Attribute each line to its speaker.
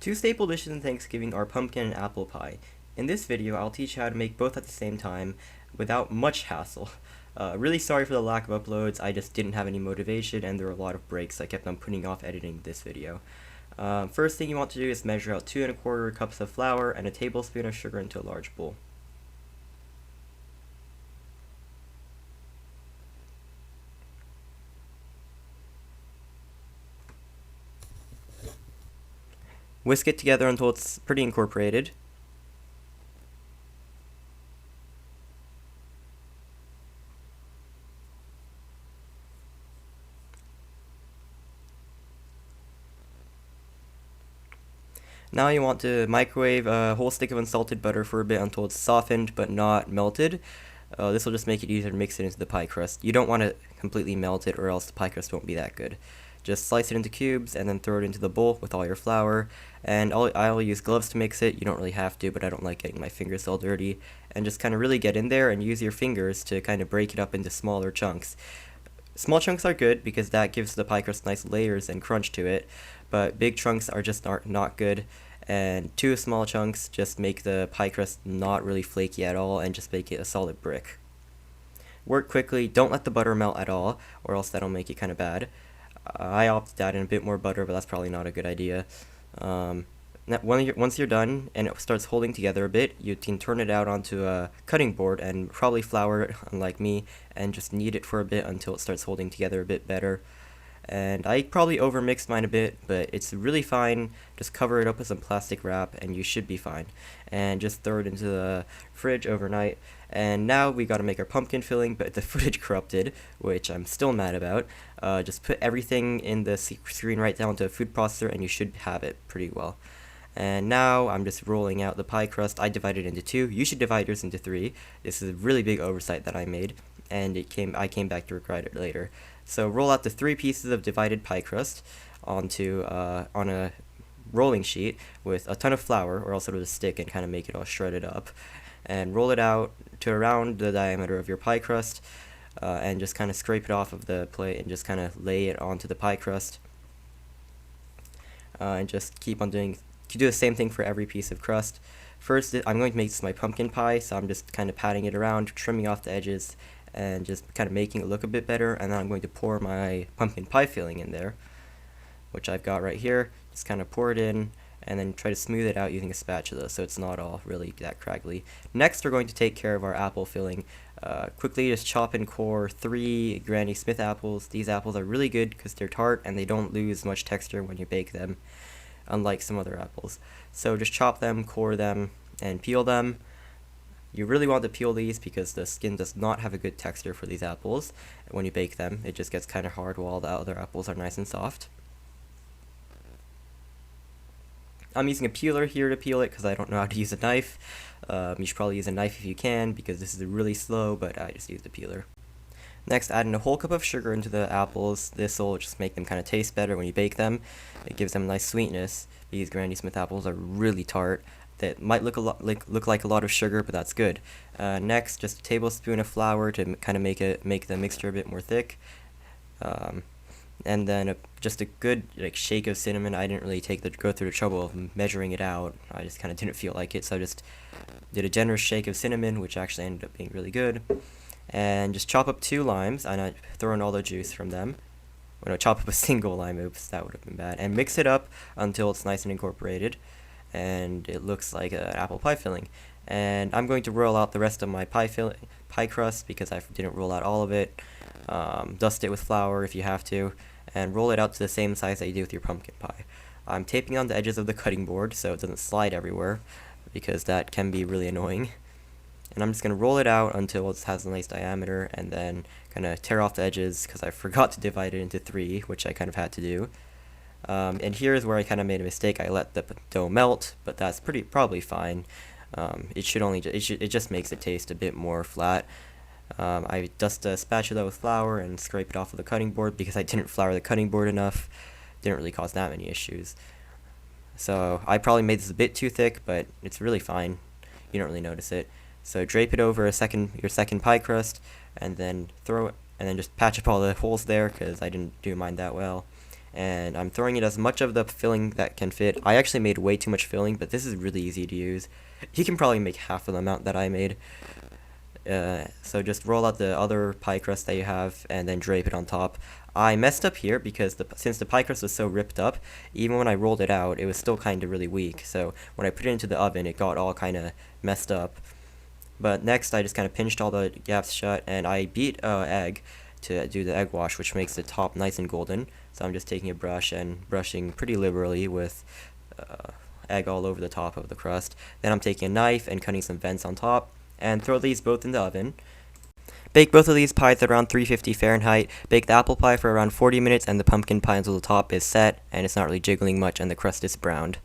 Speaker 1: Two staple dishes in Thanksgiving are pumpkin and apple pie. In this video, I'll teach you how to make both at the same time without much hassle. Really sorry for the lack of uploads, I just didn't have any motivation and there were a lot of breaks, so I kept on putting off editing this video. First thing you want to do is measure out 2¼ cups of flour and a tablespoon of sugar into a large bowl. Whisk it together until it's pretty incorporated. Now you want to microwave a whole stick of unsalted butter for a bit until it's softened but not melted. This will just make it easier to mix it into the pie crust. You don't want to completely melt it or else the pie crust won't be that good. Just slice it into cubes and then throw it into the bowl with all your flour. And I'll use gloves to mix it. You don't really have to, but I don't like getting my fingers all dirty. And just kind of really get in there and use your fingers to kind of break it up into smaller chunks. Small chunks are good because that gives the pie crust nice layers and crunch to it, but big chunks are just not good, and too small chunks just make the pie crust not really flaky at all and just make it a solid brick. Work quickly, don't let the butter melt at all, or else that'll make it kind of bad. I opted to add in a bit more butter, but that's probably not a good idea. Once you're done and it starts holding together a bit, you can turn it out onto a cutting board and probably flour it, unlike me, and just knead it for a bit until it starts holding together a bit better. And I probably overmixed mine a bit, but it's really fine. Just cover it up with some plastic wrap and you should be fine. And just throw it into the fridge overnight. And now we gotta make our pumpkin filling, but the footage corrupted, which I'm still mad about. Just put everything in the screen right down to a food processor and you should have it pretty well. And now I'm just rolling out the pie crust. I divided it into two. You should divide yours into three. This is a really big oversight that I made, and I came back to regret it later. So roll out the 3 pieces of divided pie crust onto on a rolling sheet with a ton of flour, or else it'll just stick and kind of make it all shredded up. And roll it out to around the diameter of your pie crust, and just kind of scrape it off of the plate and just kind of lay it onto the pie crust. And just keep on doing. You do the same thing for every piece of crust. First, I'm going to make this my pumpkin pie, so I'm just kind of patting it around, trimming off the edges, and just kind of making it look a bit better. And then I'm going to pour my pumpkin pie filling in there, which I've got right here. Just kind of pour it in, and then try to smooth it out using a spatula so it's not all really that craggly. Next, we're going to take care of our apple filling. Quickly just chop and core 3 Granny Smith apples. These apples are really good because they're tart and they don't lose much texture when you bake them, unlike some other apples. So just chop them, core them, and peel them. You really want to peel these because the skin does not have a good texture for these apples. When you bake them, it just gets kind of hard while the other apples are nice and soft. I'm using a peeler here to peel it because I don't know how to use a knife. You should probably use a knife if you can because this is really slow, but I just used a peeler. Next, add in a whole cup of sugar into the apples. This will just make them kind of taste better when you bake them. It gives them a nice sweetness. These Granny Smith apples are really tart. That might look like a lot of sugar, but that's good. Next, just a tablespoon of flour to kind of make the mixture a bit more thick. And then just a good shake of cinnamon. I didn't really go through the trouble of measuring it out. I just kind of didn't feel like it, so I just did a generous shake of cinnamon, which actually ended up being really good. And just chop up 2 limes, and I throw in all the juice from them. When I chop up a single lime, oops, that would have been bad. And mix it up until it's nice and incorporated, and it looks like an apple pie filling. And I'm going to roll out the rest of my pie crust because I didn't roll out all of it. Dust it with flour if you have to, and roll it out to the same size that you do with your pumpkin pie. I'm taping on the edges of the cutting board so it doesn't slide everywhere because that can be really annoying. And I'm just going to roll it out until it has a nice diameter, and then kind of tear off the edges because I forgot to divide it into 3, which I kind of had to do. And here's where I kind of made a mistake. I let the dough melt, but that's probably fine. It just makes it taste a bit more flat. I dust a spatula with flour and scrape it off of the cutting board because I didn't flour the cutting board enough. Didn't really cause that many issues. So I probably made this a bit too thick, but it's really fine. You don't really notice it. So drape it over your second pie crust, and then throw it, and then just patch up all the holes there because I didn't do mine that well. and I'm throwing it as much of the filling that can fit. I actually made way too much filling, but this is really easy to use. You can probably make half of the amount that I made. So just roll out the other pie crust that you have and then drape it on top. I messed up here because since the pie crust was so ripped up, even when I rolled it out, it was still kind of really weak. So when I put it into the oven, it got all kind of messed up. But next, I just kind of pinched all the gaps shut, and I beat egg to do the egg wash, which makes the top nice and golden. So I'm just taking a brush and brushing pretty liberally with egg all over the top of the crust. Then I'm taking a knife and cutting some vents on top, and throw these both in the oven. Bake both of these pies at around 350 Fahrenheit. Bake the apple pie for around 40 minutes, and the pumpkin pie until the top is set and it's not really jiggling much and the crust is browned.